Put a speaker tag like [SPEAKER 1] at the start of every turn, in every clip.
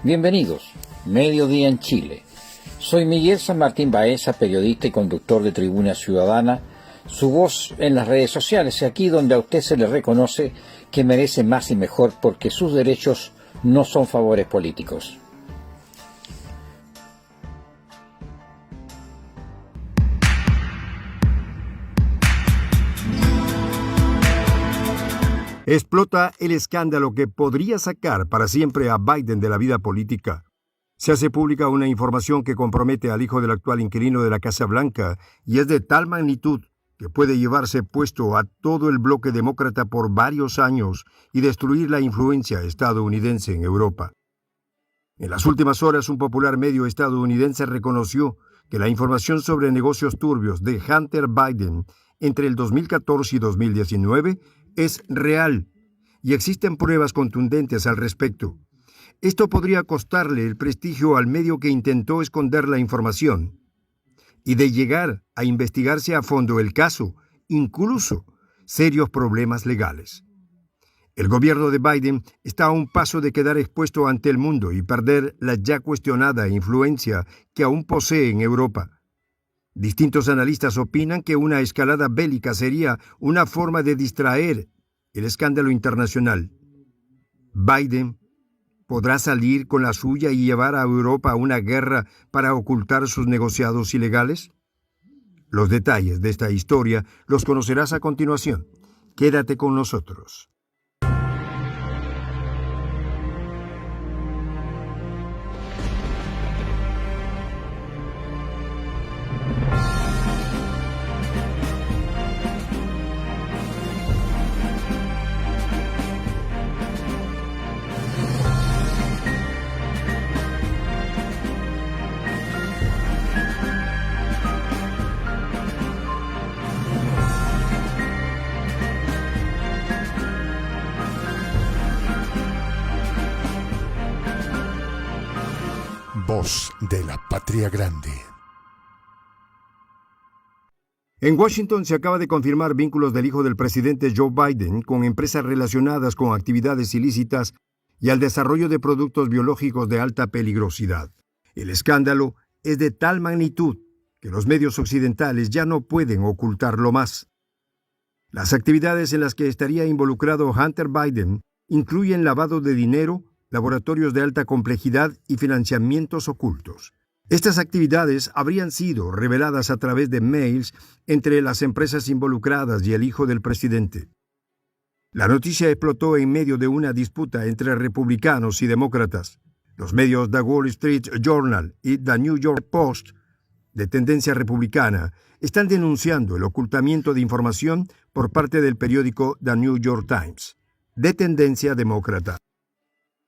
[SPEAKER 1] Bienvenidos, Mediodía en Chile. Soy Miguel San Martín Baeza, periodista y conductor de Tribuna Ciudadana, su voz en las redes sociales, y aquí donde a usted se le reconoce que merece más y mejor porque sus derechos no son favores políticos.
[SPEAKER 2] Explota el escándalo que podría sacar para siempre a Biden de la vida política. Se hace pública una información que compromete al hijo del actual inquilino de la Casa Blanca y es de tal magnitud que puede llevarse puesto a todo el bloque demócrata por varios años y destruir la influencia estadounidense en Europa. En las últimas horas, un popular medio estadounidense reconoció que la información sobre negocios turbios de Hunter Biden entre el 2014 y 2019 es real y existen pruebas contundentes al respecto. Esto podría costarle el prestigio al medio que intentó esconder la información y de llegar a investigarse a fondo el caso, incluso serios problemas legales. El gobierno de Biden está a un paso de quedar expuesto ante el mundo y perder la ya cuestionada influencia que aún posee en Europa. Distintos analistas opinan que una escalada bélica sería una forma de distraer el escándalo internacional. Biden podrá salir con la suya y llevar a Europa a una guerra para ocultar sus negociados ilegales. Los detalles de esta historia los conocerás a continuación. Quédate con nosotros.
[SPEAKER 3] Voz de la Patria Grande.
[SPEAKER 2] En Washington se acaba de confirmar vínculos del hijo del presidente Joe Biden con empresas relacionadas con actividades ilícitas y al desarrollo de productos biológicos de alta peligrosidad. El escándalo es de tal magnitud que los medios occidentales ya no pueden ocultarlo más. Las actividades en las que estaría involucrado Hunter Biden incluyen lavado de dinero, laboratorios de alta complejidad y financiamientos ocultos. Estas actividades habrían sido reveladas a través de mails entre las empresas involucradas y el hijo del presidente. La noticia explotó en medio de una disputa entre republicanos y demócratas. Los medios The Wall Street Journal y The New York Post, de tendencia republicana, están denunciando el ocultamiento de información por parte del periódico The New York Times, de tendencia demócrata.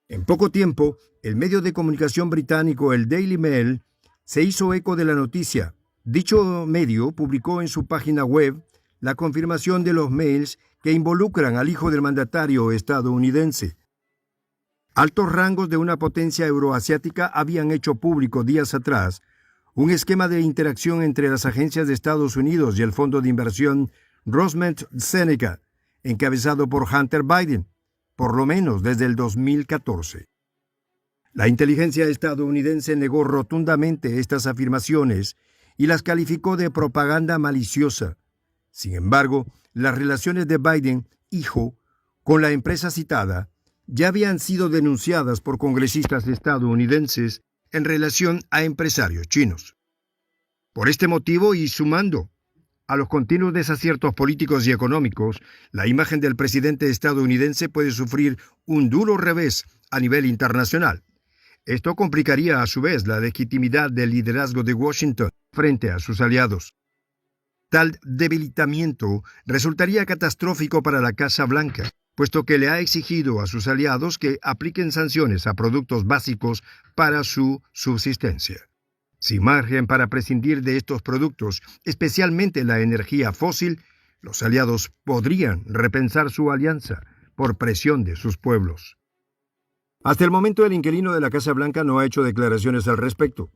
[SPEAKER 2] En poco tiempo, el medio de comunicación británico, el Daily Mail, se hizo eco de la noticia. Dicho medio publicó en su página web la confirmación de los mails que involucran al hijo del mandatario estadounidense. Altos rangos de una potencia euroasiática habían hecho público días atrás un esquema de interacción entre las agencias de Estados Unidos y el fondo de inversión Rosmont Seneca, encabezado por Hunter Biden, por lo menos desde el 2014. La inteligencia estadounidense negó rotundamente estas afirmaciones y las calificó de propaganda maliciosa. Sin embargo, las relaciones de Biden, hijo, con la empresa citada, ya habían sido denunciadas por congresistas estadounidenses en relación a empresarios chinos. Por este motivo y sumando a los continuos desaciertos políticos y económicos, la imagen del presidente estadounidense puede sufrir un duro revés a nivel internacional. Esto complicaría a su vez la legitimidad del liderazgo de Washington frente a sus aliados. Tal debilitamiento resultaría catastrófico para la Casa Blanca, puesto que le ha exigido a sus aliados que apliquen sanciones a productos básicos para su subsistencia. Sin margen para prescindir de estos productos, especialmente la energía fósil, los aliados podrían repensar su alianza por presión de sus pueblos. Hasta el momento, el inquilino de la Casa Blanca no ha hecho declaraciones al respecto.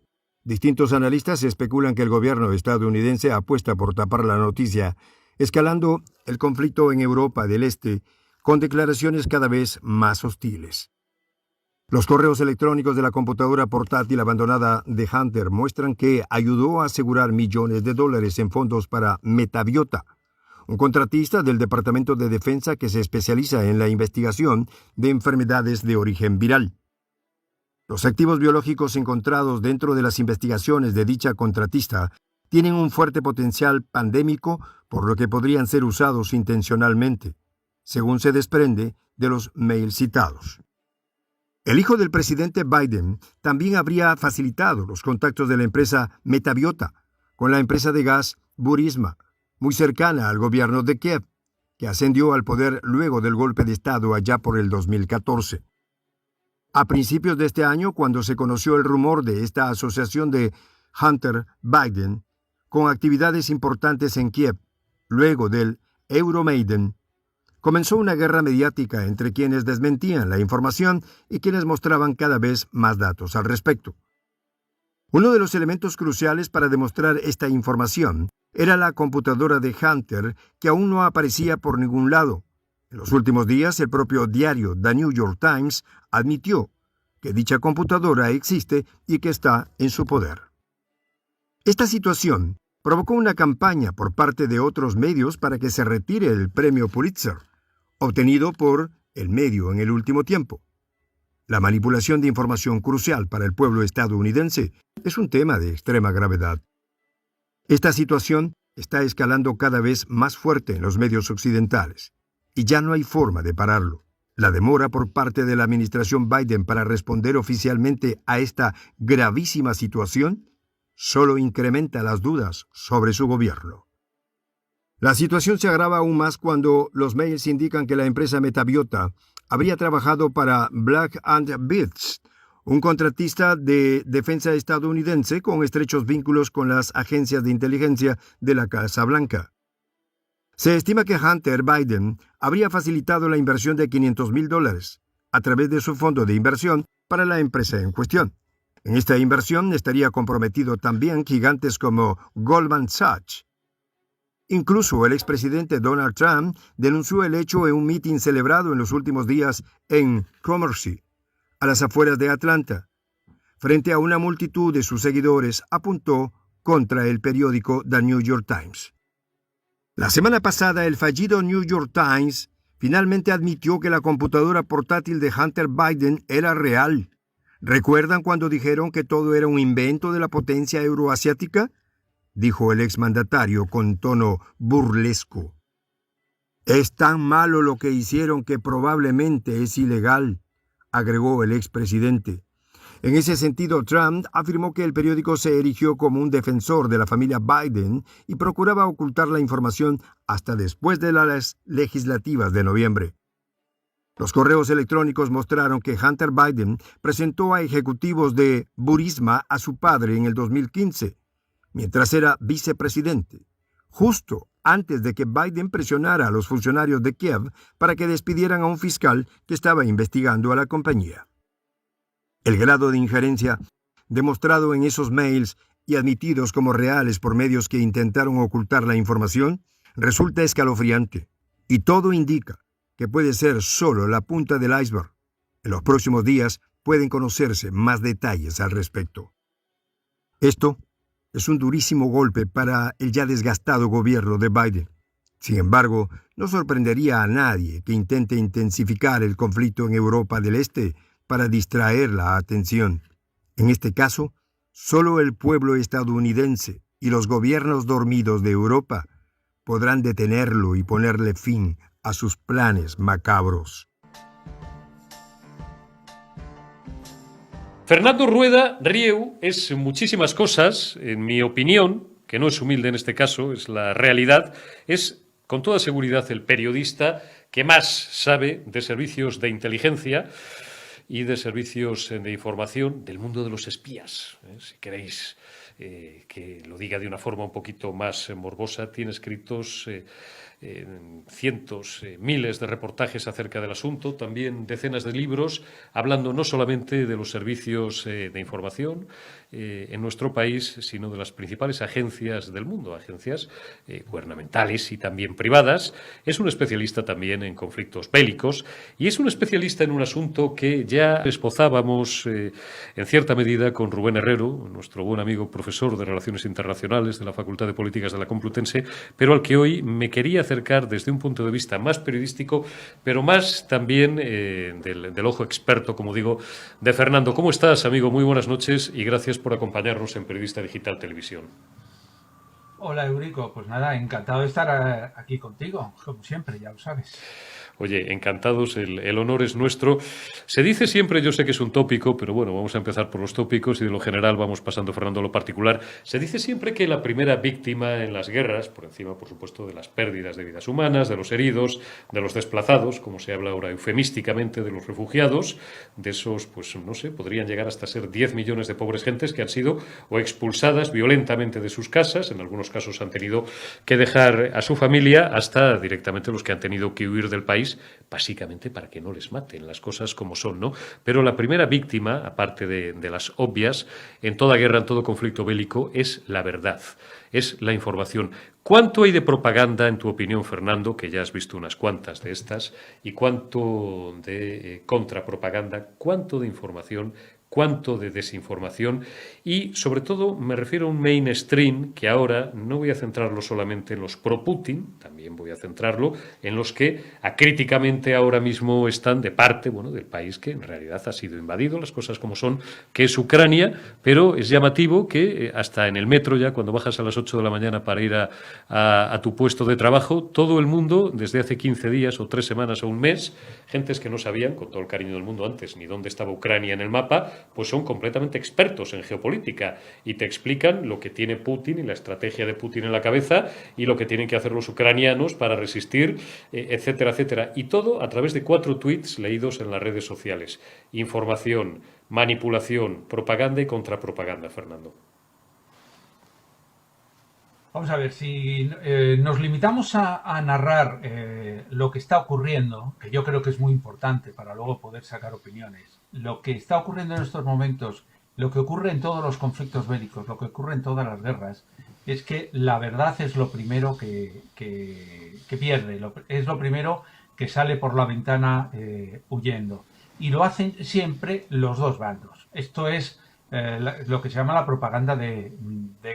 [SPEAKER 2] Distintos analistas especulan que el gobierno estadounidense apuesta por tapar la noticia, escalando el conflicto en Europa del Este con declaraciones cada vez más hostiles. Los correos electrónicos de la computadora portátil abandonada de Hunter muestran que ayudó a asegurar millones de dólares en fondos para Metabiota, un contratista del Departamento de Defensa que se especializa en la investigación de enfermedades de origen viral. Los activos biológicos encontrados dentro de las investigaciones de dicha contratista tienen un fuerte potencial pandémico, por lo que podrían ser usados intencionalmente, según se desprende de los mails citados. El hijo del presidente Biden también habría facilitado los contactos de la empresa Metabiota con la empresa de gas Burisma, muy cercana al gobierno de Kiev, que ascendió al poder luego del golpe de Estado allá por el 2014. A principios de este año, cuando se conoció el rumor de esta asociación de Hunter Biden con actividades importantes en Kiev, luego del Euromaidan, comenzó una guerra mediática entre quienes desmentían la información y quienes mostraban cada vez más datos al respecto. Uno de los elementos cruciales para demostrar esta información era la computadora de Hunter, que aún no aparecía por ningún lado. En los últimos días, el propio diario The New York Times admitió que dicha computadora existe y que está en su poder. Esta situación provocó una campaña por parte de otros medios para que se retire el premio Pulitzer, obtenido por el medio en el último tiempo. La manipulación de información crucial para el pueblo estadounidense es un tema de extrema gravedad. Esta situación está escalando cada vez más fuerte en los medios occidentales, y ya no hay forma de pararlo. La demora por parte de la administración Biden para responder oficialmente a esta gravísima situación solo incrementa las dudas sobre su gobierno. La situación se agrava aún más cuando los mails indican que la empresa Metabiota habría trabajado para Black & Veatch, un contratista de defensa estadounidense con estrechos vínculos con las agencias de inteligencia de la Casa Blanca. Se estima que Hunter Biden habría facilitado la inversión de $500,000 a través de su fondo de inversión para la empresa en cuestión. En esta inversión estaría comprometido también gigantes como Goldman Sachs. Incluso el expresidente Donald Trump denunció el hecho en un mitin celebrado en los últimos días en Commerce, a las afueras de Atlanta. Frente a una multitud de sus seguidores, apuntó contra el periódico The New York Times. La semana pasada, el fallido New York Times finalmente admitió que la computadora portátil de Hunter Biden era real. ¿Recuerdan cuando dijeron que todo era un invento de la potencia euroasiática?, dijo el exmandatario con tono burlesco. Es tan malo lo que hicieron que probablemente es ilegal, agregó el expresidente. En ese sentido, Trump afirmó que el periódico se erigió como un defensor de la familia Biden y procuraba ocultar la información hasta después de las legislativas de noviembre. Los correos electrónicos mostraron que Hunter Biden presentó a ejecutivos de Burisma a su padre en el 2015, mientras era vicepresidente, justo antes de que Biden presionara a los funcionarios de Kiev para que despidieran a un fiscal que estaba investigando a la compañía. El grado de injerencia demostrado en esos mails y admitidos como reales por medios que intentaron ocultar la información resulta escalofriante, y todo indica que puede ser solo la punta del iceberg. En los próximos días pueden conocerse más detalles al respecto. Esto es un durísimo golpe para el ya desgastado gobierno de Biden. Sin embargo, no sorprendería a nadie que intente intensificar el conflicto en Europa del Este para distraer la atención. En este caso, solo el pueblo estadounidense y los gobiernos dormidos de Europa podrán detenerlo y ponerle fin a sus planes macabros.
[SPEAKER 4] Fernando Rueda Rieu es muchísimas cosas, en mi opinión, que no es humilde en este caso, es la realidad, es con toda seguridad el periodista que más sabe de servicios de inteligencia y de servicios de información del mundo de los espías. Si queréis que lo diga de una forma un poquito más morbosa, tiene escritos cientos, miles de reportajes acerca del asunto, también decenas de libros, hablando no solamente de los servicios de información en nuestro país, sino de las principales agencias del mundo, agencias gubernamentales y también privadas. Es un especialista también en conflictos bélicos y es un especialista en un asunto que ya esbozábamos en cierta medida con Rubén Herrero, nuestro buen amigo profesor de Relaciones Internacionales de la Facultad de Políticas de la Complutense, pero al que hoy me quería acercar desde un punto de vista más periodístico, pero más también del ojo experto, como digo, de Fernando. ¿Cómo estás, amigo? Muy buenas noches y gracias por acompañarnos en Periodista Digital Televisión.
[SPEAKER 5] Hola, Eurico. Pues nada, encantado de estar aquí contigo, como siempre, ya lo sabes.
[SPEAKER 4] Oye, encantados, el honor es nuestro. Se dice siempre, yo sé que es un tópico, pero bueno, vamos a empezar por los tópicos y de lo general vamos pasando, Fernando, a lo particular. Se dice siempre que la primera víctima en las guerras, por encima, por supuesto, de las pérdidas de vidas humanas, de los heridos, de los desplazados, como se habla ahora eufemísticamente de los refugiados, de esos, pues no sé, podrían llegar hasta ser 10 millones de pobres gentes que han sido o expulsadas violentamente de sus casas, en algunos casos han tenido que dejar a su familia, hasta directamente los que han tenido que huir del país, básicamente para que no les maten, las cosas como son, ¿no? Pero la primera víctima, aparte de las obvias, en toda guerra, en todo conflicto bélico, es la verdad, es la información. ¿Cuánto hay de propaganda, en tu opinión, Fernando, que ya has visto unas cuantas de estas, y cuánto de contrapropaganda, cuánto de información, cuánto de desinformación? Y, sobre todo, me refiero a un mainstream que ahora no voy a centrarlo solamente en los pro-Putin, también voy a centrarlo en los que acríticamente ahora mismo están de parte, bueno, del país que en realidad ha sido invadido, las cosas como son, que es Ucrania, pero es llamativo que hasta en el metro ya, cuando bajas a las 8 de la mañana para ir a tu puesto de trabajo, todo el mundo, desde hace 15 días o 3 semanas o un mes, gentes que no sabían, con todo el cariño del mundo antes, ni dónde estaba Ucrania en el mapa, pues son completamente expertos en geopolítica y te explican lo que tiene Putin y la estrategia de Putin en la cabeza y lo que tienen que hacer los ucranianos para resistir, etcétera, etcétera. Y todo a través de 4 tweets leídos en las redes sociales. Información, manipulación, propaganda y contrapropaganda, Fernando.
[SPEAKER 5] Vamos a ver, si nos limitamos a narrar lo que está ocurriendo, que yo creo que es muy importante para luego poder sacar opiniones, lo que está ocurriendo en estos momentos, lo que ocurre en todos los conflictos bélicos, lo que ocurre en todas las guerras, es que la verdad es lo primero que pierde, es lo primero que sale por la ventana huyendo. Y lo hacen siempre los dos bandos. Esto es lo que se llama la propaganda de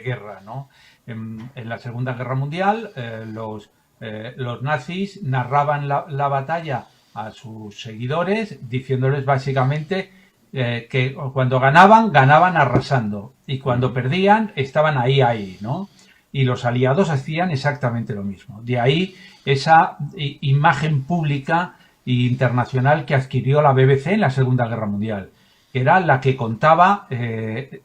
[SPEAKER 5] guerra, ¿no? En la Segunda Guerra Mundial, los nazis narraban la batalla a sus seguidores, diciéndoles básicamente que cuando ganaban arrasando, y cuando perdían, estaban ahí, ¿no? Y los aliados hacían exactamente lo mismo. De ahí esa imagen pública e internacional que adquirió la BBC en la Segunda Guerra Mundial, que era la que contaba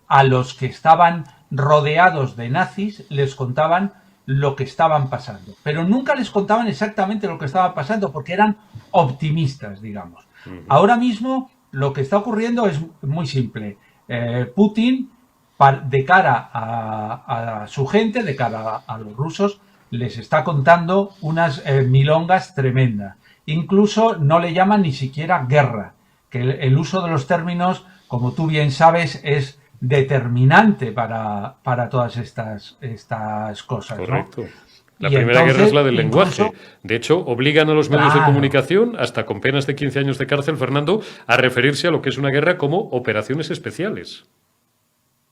[SPEAKER 5] a los que estaban rodeados de nazis, les contaban lo que estaban pasando. Pero nunca les contaban exactamente lo que estaba pasando, porque eran optimistas, digamos. Ahora mismo lo que está ocurriendo es muy simple. Putin, de cara a su gente, de cara a los rusos, les está contando unas milongas tremendas. Incluso no le llaman ni siquiera guerra, que el uso de los términos, como tú bien sabes, es determinante para todas estas cosas, ¿no?
[SPEAKER 4] Correcto. La primera guerra es la del lenguaje. De hecho, obligan a los medios de comunicación, hasta con penas de 15 años de cárcel, Fernando, a referirse a lo que es una guerra como operaciones especiales.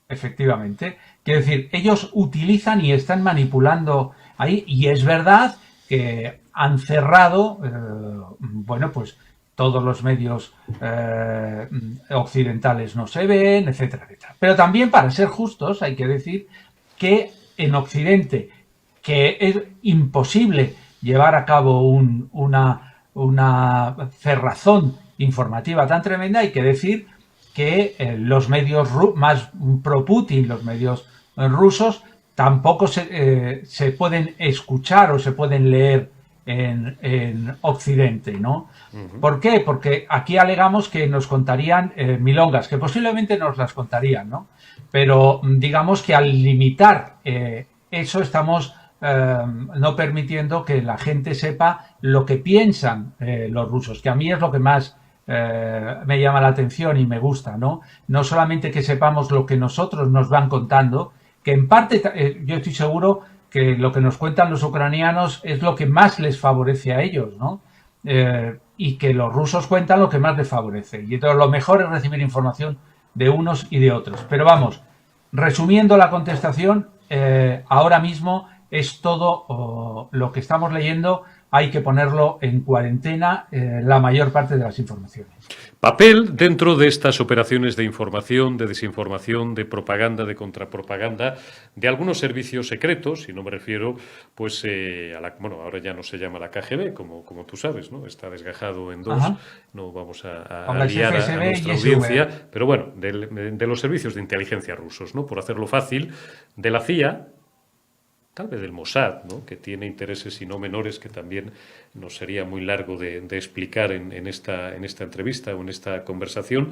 [SPEAKER 5] Efectivamente. Quiero decir, ellos utilizan y están manipulando ahí, y es verdad que han cerrado, bueno, pues todos los medios occidentales no se ven, etcétera, etcétera. Pero también, para ser justos, hay que decir que en Occidente, que es imposible llevar a cabo una cerrazón informativa tan tremenda, hay que decir que los medios más pro-Putin, los medios rusos, tampoco se pueden escuchar o se pueden leer en Occidente, ¿no? ¿Por qué? Porque aquí alegamos que nos contarían milongas, que posiblemente nos las contarían, ¿no? Pero digamos que al limitar eso estamos no permitiendo que la gente sepa lo que piensan los rusos, que a mí es lo que más me llama la atención y me gusta, ¿no? No solamente que sepamos lo que nosotros nos van contando, que en parte yo estoy seguro que lo que nos cuentan los ucranianos es lo que más les favorece a ellos, ¿no? Y que los rusos cuentan lo que más les favorece. Y entonces lo mejor es recibir información de unos y de otros. Pero vamos, resumiendo la contestación, ahora mismo es todo lo que estamos leyendo, hay que ponerlo en cuarentena la mayor parte de las informaciones.
[SPEAKER 4] Papel dentro de estas operaciones de información, de desinformación, de propaganda, de contrapropaganda, de algunos servicios secretos, y no me refiero pues bueno, ahora ya no se llama la KGB, como tú sabes, ¿no? Está desgajado en dos. Ajá. No vamos a liar a nuestra audiencia, pero bueno, de los servicios de inteligencia rusos, ¿no? Por hacerlo fácil, de la CIA, tal vez del Mossad, ¿no? Que tiene intereses y no menores que también nos sería muy largo de explicar en esta entrevista o en esta conversación,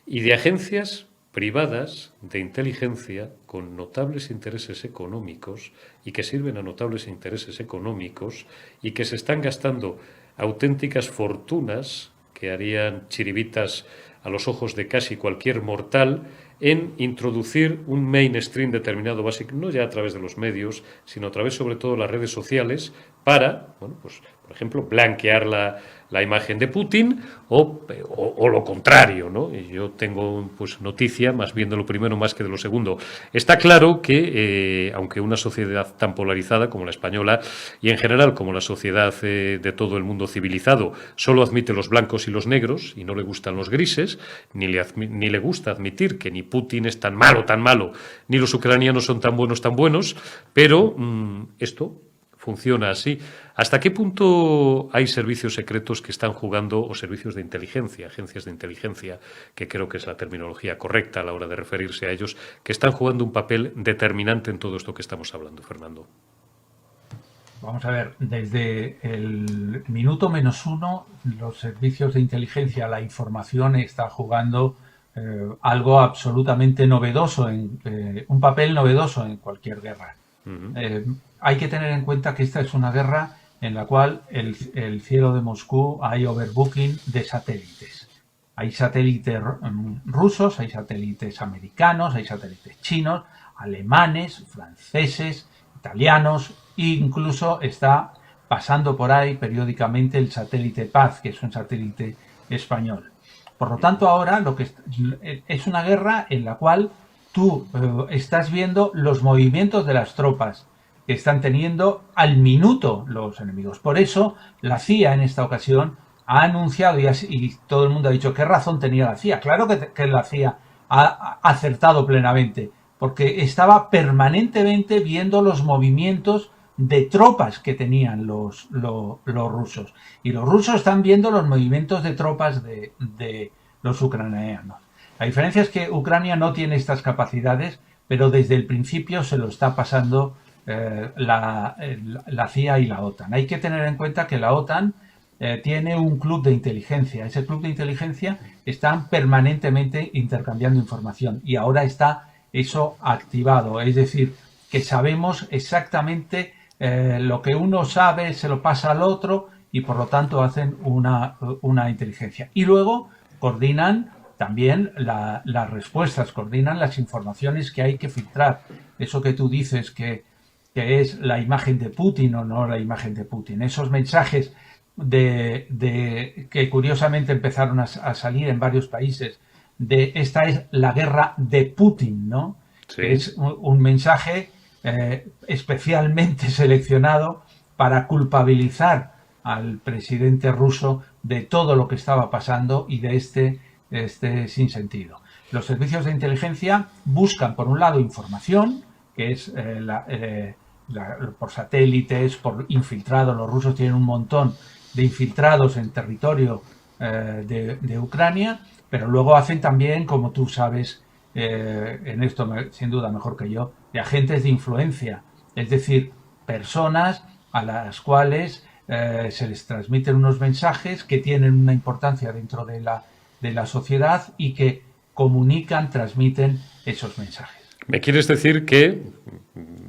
[SPEAKER 4] y de agencias privadas de inteligencia con notables intereses económicos y que sirven a notables intereses económicos y que se están gastando auténticas fortunas que harían chiribitas a los ojos de casi cualquier mortal en introducir un mainstream determinado básico, no ya a través de los medios, sino a través sobre todo de las redes sociales, para, bueno, pues, por ejemplo, blanquear la imagen de Putin o lo contrario, ¿no? Y yo tengo pues noticia más bien de lo primero más que de lo segundo. Está claro que, aunque una sociedad tan polarizada como la española y en general como la sociedad de todo el mundo civilizado solo admite los blancos y los negros y no le gustan los grises, ni le gusta admitir que ni Putin es tan malo, ni los ucranianos son tan buenos, pero esto funciona así. ¿Hasta qué punto hay servicios secretos que están jugando, o servicios de inteligencia, agencias de inteligencia, que creo que es la terminología correcta a la hora de referirse a ellos, que están jugando un papel determinante en todo esto que estamos hablando, Fernando?
[SPEAKER 5] Vamos a ver, desde el minuto -1, los servicios de inteligencia, la información está jugando algo absolutamente novedoso, un papel novedoso en cualquier guerra. Uh-huh. Hay que tener en cuenta que esta es una guerra en la cual el cielo de Moscú hay overbooking de satélites. Hay satélites rusos, hay satélites americanos, hay satélites chinos, alemanes, franceses, italianos, e incluso está pasando por ahí periódicamente el satélite Paz, que es un satélite español. Por lo tanto, ahora lo que es una guerra en la cual tú estás viendo los movimientos de las tropas que están teniendo al minuto los enemigos. Por eso la CIA en esta ocasión ha anunciado, y todo el mundo ha dicho, ¿qué razón tenía la CIA? Claro que la CIA ha acertado plenamente, porque estaba permanentemente viendo los movimientos de tropas que tenían los rusos. Y los rusos están viendo los movimientos de tropas de los ucranianos. La diferencia es que Ucrania no tiene estas capacidades, pero desde el principio se lo está pasando la CIA y la OTAN. Hay que tener en cuenta que la OTAN tiene un club de inteligencia. Ese club de inteligencia están permanentemente intercambiando información y ahora está eso activado. Es decir, que sabemos exactamente lo que uno sabe, se lo pasa al otro y por lo tanto hacen una inteligencia. Y luego coordinan también las respuestas, coordinan las informaciones que hay que filtrar. Eso que tú dices que es la imagen de Putin o no la imagen de Putin. Esos mensajes que curiosamente empezaron a salir en varios países, esta es la guerra de Putin, ¿no? Sí. Es un mensaje especialmente seleccionado para culpabilizar al presidente ruso de todo lo que estaba pasando y de este sinsentido. Los servicios de inteligencia buscan, por un lado, información, que es por satélites, por infiltrados. Los rusos tienen un montón de infiltrados en territorio de Ucrania, pero luego hacen también, como tú sabes, en esto sin duda mejor que yo, de agentes de influencia, es decir, personas a las cuales se les transmiten unos mensajes que tienen una importancia dentro de la sociedad y que comunican, transmiten esos mensajes.
[SPEAKER 4] ¿Me quieres decir que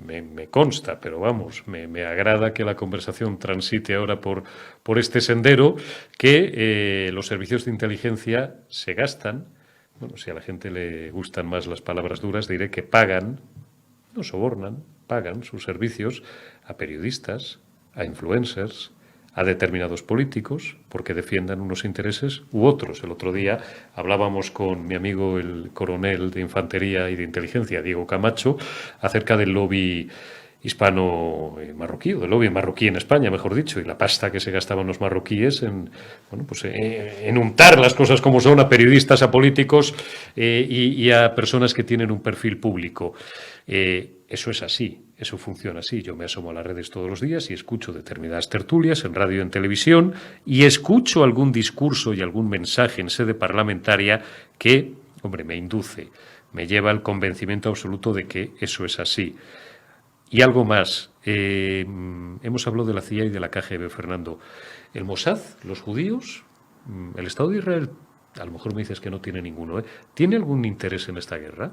[SPEAKER 4] me consta, pero vamos, me agrada que la conversación transite ahora por este sendero, que los servicios de inteligencia se gastan, bueno, si a la gente le gustan más las palabras duras, diré que pagan, no sobornan, pagan sus servicios a periodistas, a influencers, a determinados políticos porque defiendan unos intereses u otros. El otro día hablábamos con mi amigo el coronel de Infantería y de Inteligencia, Diego Camacho, acerca del lobby hispano-marroquí, o del lobby marroquí en España, mejor dicho, y la pasta que se gastaban los marroquíes en, bueno, pues, en untar las cosas como son a periodistas, a políticos y a personas que tienen un perfil público. Eso es así, eso funciona así. Yo me asomo a las redes todos los días y escucho determinadas tertulias en radio y en televisión y escucho algún discurso y algún mensaje en sede parlamentaria que, hombre, me induce, me lleva al convencimiento absoluto de que eso es así. Y algo más, hemos hablado de la CIA y de la KGB, Fernando. El Mossad, los judíos, el Estado de Israel, a lo mejor me dices que no tiene ninguno, ¿eh? ¿Tiene algún interés en esta guerra?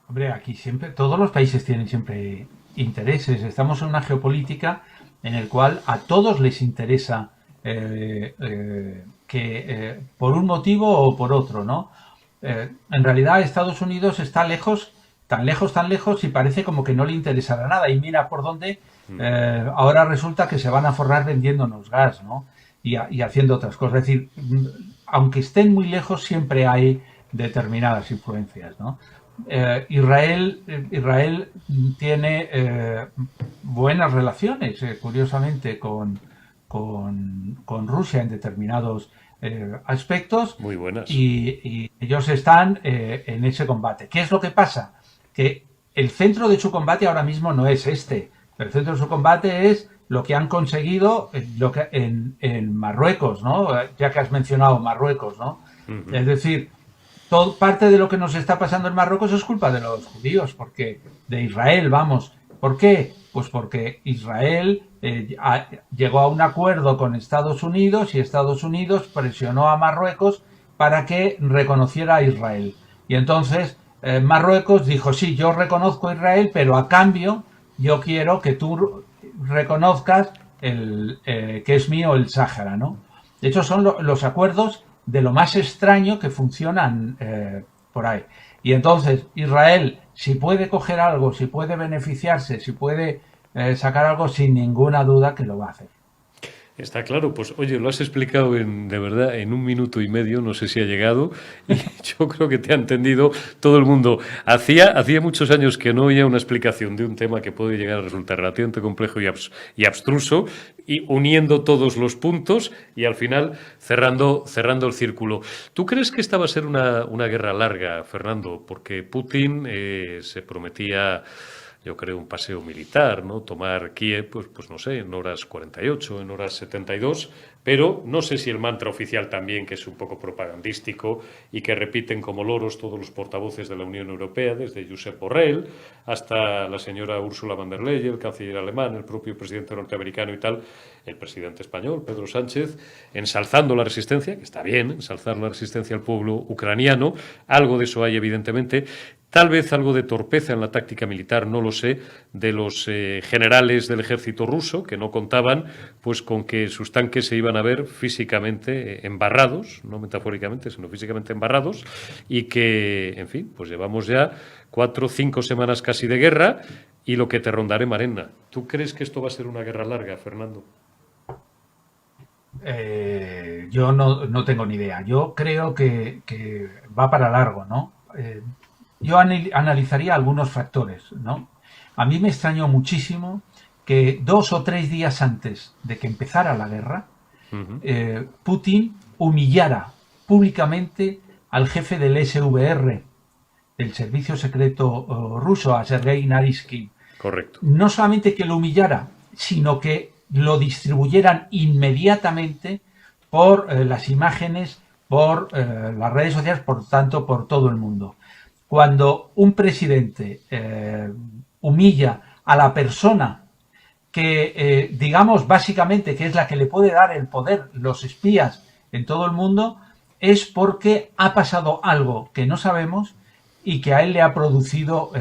[SPEAKER 5] Hombre, aquí siempre, todos los países tienen siempre intereses. Estamos en una geopolítica en el cual a todos les interesa que por un motivo o por otro, ¿no? En realidad Estados Unidos está lejos, tan lejos, y parece como que no le interesará nada. Y mira por dónde ahora resulta que se van a forrar vendiéndonos gas, ¿no? Y haciendo otras cosas. Es decir, aunque estén muy lejos, siempre hay determinadas influencias, ¿no? Israel tiene buenas relaciones, curiosamente, con Rusia en determinados aspectos.
[SPEAKER 4] Muy buenas.
[SPEAKER 5] Y ellos están en ese combate. ¿Qué es lo que pasa? Que el centro de su combate ahora mismo no es este. El centro de su combate es lo que han conseguido en Marruecos, ¿no? Ya que has mencionado Marruecos, ¿no? Uh-huh. Es decir, parte de lo que nos está pasando en Marruecos es culpa de los judíos, porque de Israel, vamos. ¿Por qué? Pues porque Israel llegó a un acuerdo con Estados Unidos y Estados Unidos presionó a Marruecos para que reconociera a Israel. Y entonces Marruecos dijo, sí, yo reconozco a Israel, pero a cambio yo quiero que tú reconozcas que es mío el Sáhara, ¿no? De hecho, son los acuerdos de lo más extraño que funcionan por ahí. Y entonces Israel, si puede coger algo, si puede beneficiarse, si puede sacar algo, sin ninguna duda que lo va a hacer.
[SPEAKER 4] Está claro, pues oye, lo has explicado de verdad en 1 minuto y medio, no sé si ha llegado, y yo creo que te ha entendido todo el mundo. Hacía muchos años que no oía una explicación de un tema que puede llegar a resultar relativamente complejo y abstruso, y uniendo todos los puntos y al final cerrando el círculo. ¿Tú crees que esta va a ser una guerra larga, Fernando? Porque Putin se prometía, yo creo, un paseo militar, ¿no? Tomar Kiev, pues no sé, en horas 48, en horas 72, pero no sé si el mantra oficial también, que es un poco propagandístico y que repiten como loros todos los portavoces de la Unión Europea, desde Josep Borrell hasta la señora Ursula von der Leyen, el canciller alemán, el propio presidente norteamericano y tal, el presidente español, Pedro Sánchez, ensalzando la resistencia, que está bien, ensalzar la resistencia al pueblo ucraniano, algo de eso hay evidentemente. Tal vez algo de torpeza en la táctica militar, no lo sé, de los generales del ejército ruso, que no contaban pues con que sus tanques se iban a ver físicamente embarrados, no metafóricamente, sino físicamente embarrados, y que, en fin, pues llevamos ya 4 o 5 semanas casi de guerra y lo que te rondaré, Marena. ¿Tú crees que esto va a ser una guerra larga, Fernando?
[SPEAKER 5] Yo no tengo ni idea. Yo creo que va para largo, ¿no? Yo analizaría algunos factores, ¿no? A mí me extrañó muchísimo que 2 o 3 días antes de que empezara la guerra, Putin humillara públicamente al jefe del SVR, del servicio secreto ruso, a Sergei Naryshkin.
[SPEAKER 4] Correcto.
[SPEAKER 5] No solamente que lo humillara, sino que lo distribuyeran inmediatamente por las imágenes, por las redes sociales, por tanto, por todo el mundo. Cuando un presidente humilla a la persona que, digamos, básicamente, que es la que le puede dar el poder, los espías en todo el mundo, es porque ha pasado algo que no sabemos y que a él le ha producido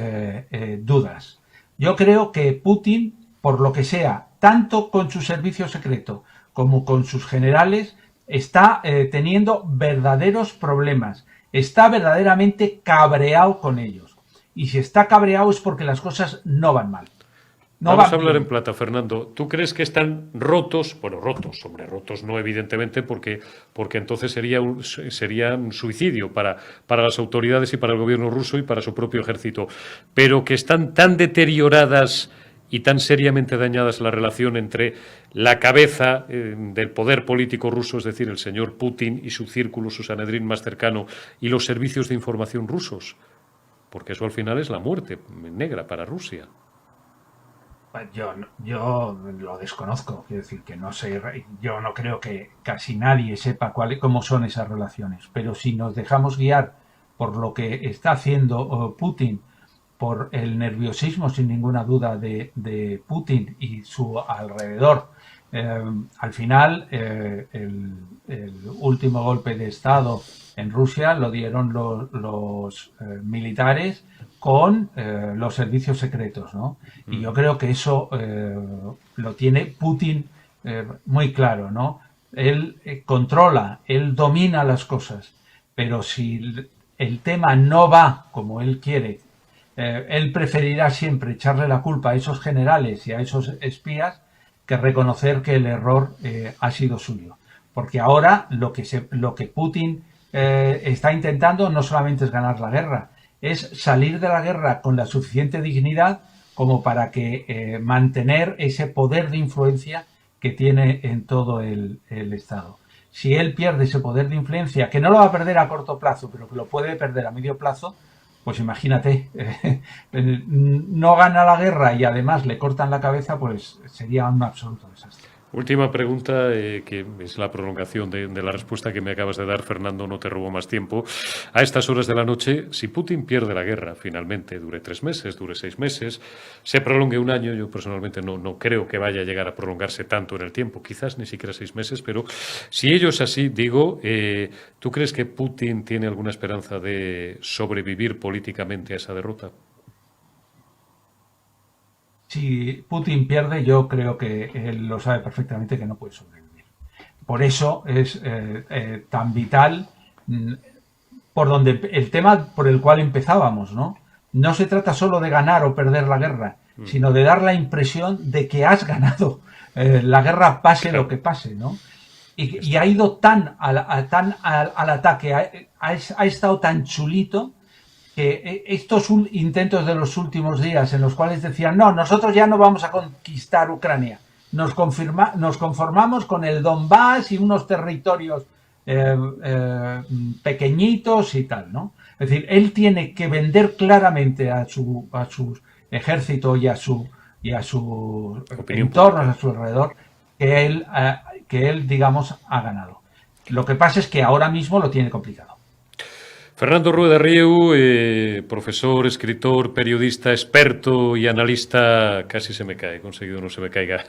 [SPEAKER 5] dudas. Yo creo que Putin, por lo que sea, tanto con su servicio secreto como con sus generales, está teniendo verdaderos problemas. Está verdaderamente cabreado con ellos. Y si está cabreado es porque las cosas no van mal.
[SPEAKER 4] Vamos a hablar en plata, Fernando. ¿Tú crees que están rotos? Bueno, rotos, hombre, rotos no, evidentemente, porque entonces sería un suicidio para las autoridades y para el gobierno ruso y para su propio ejército. Pero que están tan deterioradas y tan seriamente dañadas la relación entre la cabeza del poder político ruso, es decir, el señor Putin y su círculo, su Sanedrín más cercano, y los servicios de información rusos. Porque eso al final es la muerte negra para Rusia.
[SPEAKER 5] Yo lo desconozco, quiero decir que no sé, yo no creo que casi nadie sepa cómo son esas relaciones, pero si nos dejamos guiar por lo que está haciendo Putin, por el nerviosismo sin ninguna duda de Putin y su alrededor, al final el último golpe de Estado en Rusia lo dieron los militares con los servicios secretos, ¿no? Y yo creo que eso lo tiene Putin muy claro, ¿no? Él controla, él domina las cosas, pero si el tema no va como él quiere, él preferirá siempre echarle la culpa a esos generales y a esos espías que reconocer que el error ha sido suyo. Porque ahora lo que Putin está intentando no solamente es ganar la guerra, es salir de la guerra con la suficiente dignidad como para que mantener ese poder de influencia que tiene en todo el Estado. Si él pierde ese poder de influencia, que no lo va a perder a corto plazo, pero que lo puede perder a medio plazo, pues imagínate, no gana la guerra y además le cortan la cabeza, pues sería un absoluto desastre.
[SPEAKER 4] Última pregunta, que es la prolongación de la respuesta que me acabas de dar, Fernando, no te robo más tiempo. A estas horas de la noche, si Putin pierde la guerra, finalmente, dure 3 meses, dure 6 meses, se prolongue un año, yo personalmente no creo que vaya a llegar a prolongarse tanto en el tiempo, quizás ni siquiera 6 meses, pero si ello es así, digo, ¿tú crees que Putin tiene alguna esperanza de sobrevivir políticamente a esa derrota?
[SPEAKER 5] Si Putin pierde, yo creo que él lo sabe perfectamente que no puede sobrevivir. Por eso es tan vital por donde el tema por el cual empezábamos, ¿no? No se trata solo de ganar o perder la guerra, sino de dar la impresión de que has ganado la guerra pase lo que pase, ¿no? Y ha ido tan al ataque, ha estado tan chulito que estos intentos de los últimos días en los cuales decían, no, nosotros ya no vamos a conquistar Ucrania, nos conformamos con el Donbass y unos territorios pequeñitos y tal, ¿no? Es decir, él tiene que vender claramente a su ejército y a su entorno, a su alrededor, que él, digamos, ha ganado. Lo que pasa es que ahora mismo lo tiene complicado.
[SPEAKER 4] Fernando Rueda Rieu, profesor, escritor, periodista, experto y analista, casi se me cae, he conseguido no se me caiga,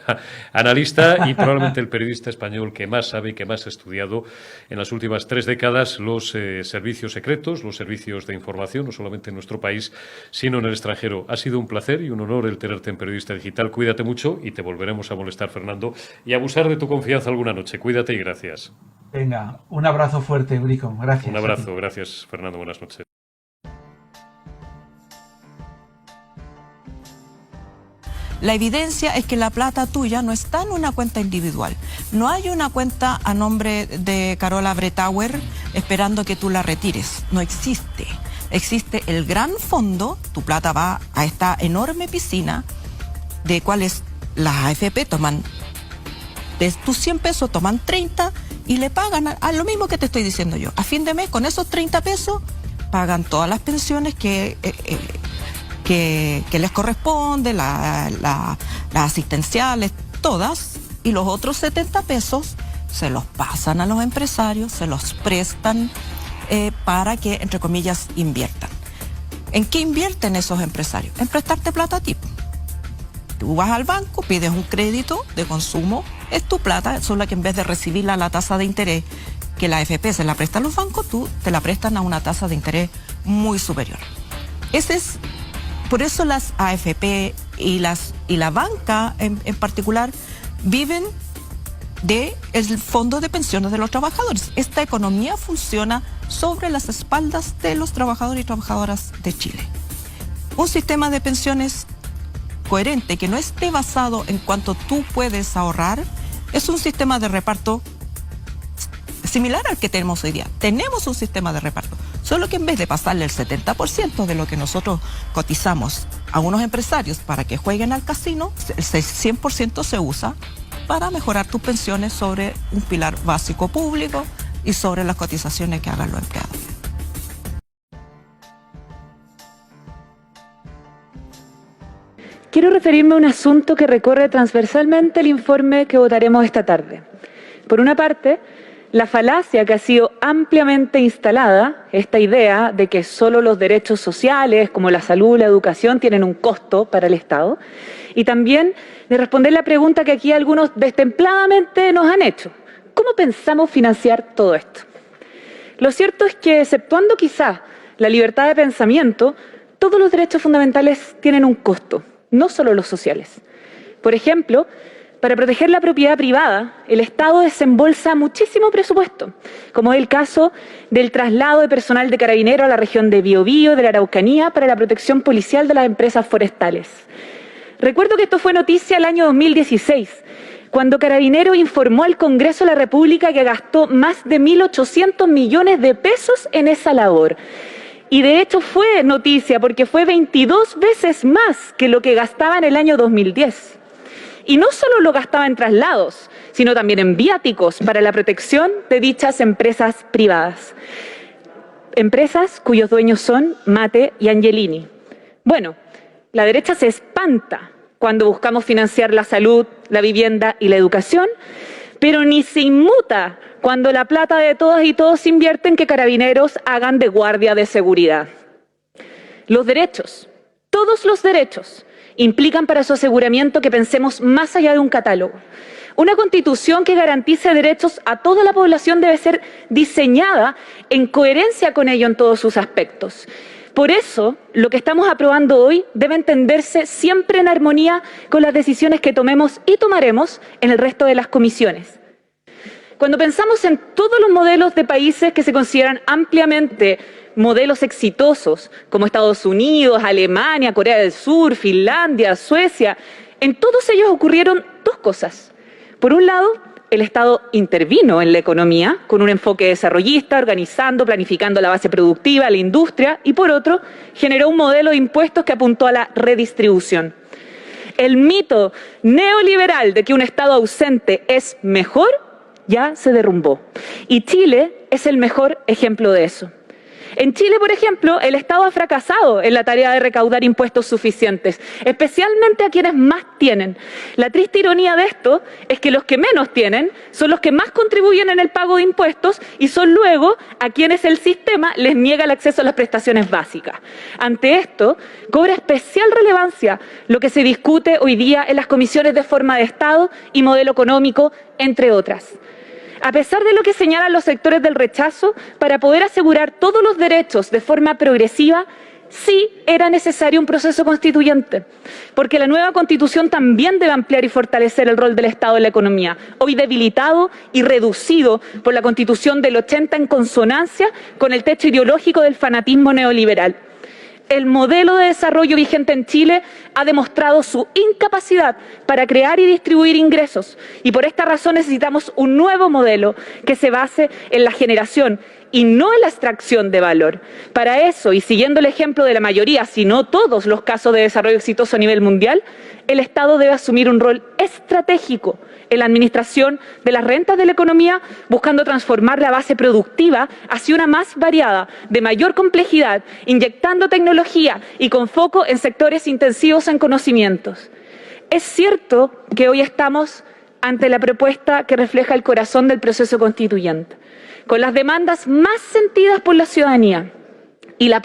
[SPEAKER 4] analista y probablemente el periodista español que más sabe y que más ha estudiado en las últimas 3 décadas los servicios secretos, los servicios de información, no solamente en nuestro país, sino en el extranjero. Ha sido un placer y un honor el tenerte en Periodista Digital. Cuídate mucho y te volveremos a molestar, Fernando, y abusar de tu confianza alguna noche. Cuídate y gracias.
[SPEAKER 5] Venga, un abrazo fuerte, Eurico. Gracias.
[SPEAKER 4] Un abrazo, gracias, Fernando. Buenas noches.
[SPEAKER 6] La evidencia es que la plata tuya no está en una cuenta individual. No hay una cuenta a nombre de Carola Bretauer esperando que tú la retires. No existe. Existe el gran fondo, tu plata va a esta enorme piscina de cuales las AFP toman, de tus 100 pesos toman 30 y le pagan a lo mismo que te estoy diciendo yo. A fin de mes, con esos 30 pesos, pagan todas las pensiones que les corresponde, las asistenciales, todas, y los otros 70 pesos se los pasan a los empresarios, se los prestan para que, entre comillas, inviertan. ¿En qué invierten esos empresarios? En prestarte plata a ti. Tú vas al banco, pides un crédito de consumo, es tu plata, solo que en vez de recibirla a la tasa de interés que la AFP se la presta a los bancos, tú te la prestan a una tasa de interés muy superior. Por eso las AFP y la banca en particular viven del fondo de pensiones de los trabajadores. Esta economía funciona sobre las espaldas de los trabajadores y trabajadoras de Chile. Un sistema de pensiones coherente que no esté basado en cuánto tú puedes ahorrar es un sistema de reparto similar al que tenemos hoy día. Tenemos un sistema de reparto, solo que en vez de pasarle el 70% de lo que nosotros cotizamos a unos empresarios para que jueguen al casino, el 100% se usa para mejorar tus pensiones sobre un pilar básico público y sobre las cotizaciones que hagan los empleados.
[SPEAKER 7] Quiero referirme a un asunto que recorre transversalmente el informe que votaremos esta tarde. Por una parte, la falacia que ha sido ampliamente instalada, esta idea de que solo los derechos sociales, como la salud, la educación, tienen un costo para el Estado, y también de responder la pregunta que aquí algunos destempladamente nos han hecho. ¿Cómo pensamos financiar todo esto? Lo cierto es que, exceptuando quizás la libertad de pensamiento, todos los derechos fundamentales tienen un costo, no solo los sociales. Por ejemplo, para proteger la propiedad privada, el Estado desembolsa muchísimo presupuesto, como es el caso del traslado de personal de Carabineros a la región de Biobío, de la Araucanía, para la protección policial de las empresas forestales. Recuerdo que esto fue noticia el año 2016, cuando Carabineros informó al Congreso de la República que gastó más de 1.800 millones de pesos en esa labor. Y de hecho fue noticia porque fue 22 veces más que lo que gastaba en el año 2010. Y no solo lo gastaba en traslados, sino también en viáticos para la protección de dichas empresas privadas. Empresas cuyos dueños son Mate y Angelini. Bueno, la derecha se espanta cuando buscamos financiar la salud, la vivienda y la educación, pero ni se inmuta cuando la plata de todas y todos invierte en que Carabineros hagan de guardia de seguridad. Los derechos, todos los derechos, implican para su aseguramiento que pensemos más allá de un catálogo. Una constitución que garantice derechos a toda la población debe ser diseñada en coherencia con ello en todos sus aspectos. Por eso, lo que estamos aprobando hoy debe entenderse siempre en armonía con las decisiones que tomemos y tomaremos en el resto de las comisiones. Cuando pensamos en todos los modelos de países que se consideran ampliamente modelos exitosos, como Estados Unidos, Alemania, Corea del Sur, Finlandia, Suecia, en todos ellos ocurrieron dos cosas. Por un lado, el Estado intervino en la economía con un enfoque desarrollista, organizando, planificando la base productiva, la industria, y por otro, generó un modelo de impuestos que apuntó a la redistribución. El mito neoliberal de que un Estado ausente es mejor ya se derrumbó. Y Chile es el mejor ejemplo de eso. En Chile, por ejemplo, el Estado ha fracasado en la tarea de recaudar impuestos suficientes, especialmente a quienes más tienen. La triste ironía de esto es que los que menos tienen son los que más contribuyen en el pago de impuestos y son luego a quienes el sistema les niega el acceso a las prestaciones básicas. Ante esto, cobra especial relevancia lo que se discute hoy día en las comisiones de forma de Estado y modelo económico, entre otras. A pesar de lo que señalan los sectores del rechazo, para poder asegurar todos los derechos de forma progresiva, sí era necesario un proceso constituyente, porque la nueva Constitución también debe ampliar y fortalecer el rol del Estado en la economía, hoy debilitado y reducido por la Constitución del 80 en consonancia con el techo ideológico del fanatismo neoliberal. El modelo de desarrollo vigente en Chile ha demostrado su incapacidad para crear y distribuir ingresos y por esta razón necesitamos un nuevo modelo que se base en la generación y no en la extracción de valor. Para eso, y siguiendo el ejemplo de la mayoría, si no todos los casos de desarrollo exitoso a nivel mundial, el Estado debe asumir un rol estratégico en la administración de las rentas de la economía, buscando transformar la base productiva hacia una más variada, de mayor complejidad, inyectando tecnología y con foco en sectores intensivos en conocimientos. Es cierto que hoy estamos ante la propuesta que refleja el corazón del proceso constituyente, con las demandas más sentidas por la ciudadanía, y la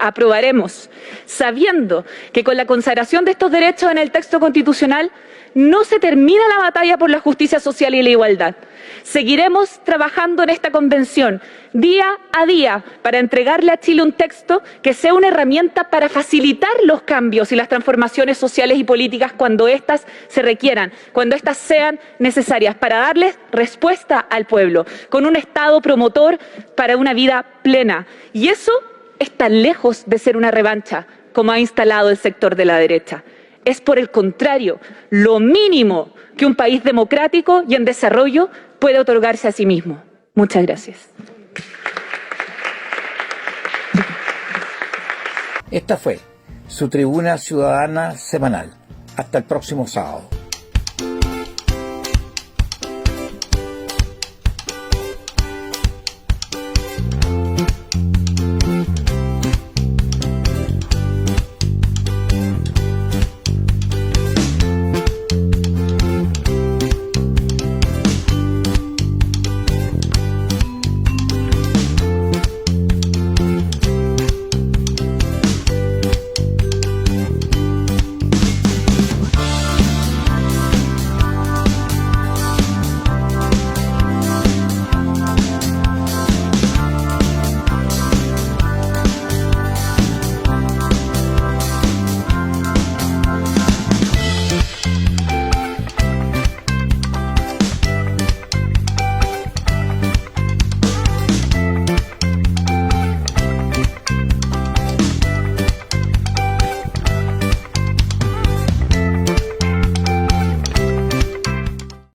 [SPEAKER 7] aprobaremos, sabiendo que con la consagración de estos derechos en el texto constitucional no se termina la batalla por la justicia social y la igualdad. Seguiremos trabajando en esta convención día a día para entregarle a Chile un texto que sea una herramienta para facilitar los cambios y las transformaciones sociales y políticas cuando éstas se requieran, cuando éstas sean necesarias, para darles respuesta al pueblo, con un Estado promotor para una vida plena. Y eso está lejos de ser una revancha, como ha instalado el sector de la derecha. Es, por el contrario, lo mínimo que un país democrático y en desarrollo puede otorgarse a sí mismo. Muchas gracias.
[SPEAKER 1] Esta fue su Tribuna Ciudadana Semanal. Hasta el próximo sábado.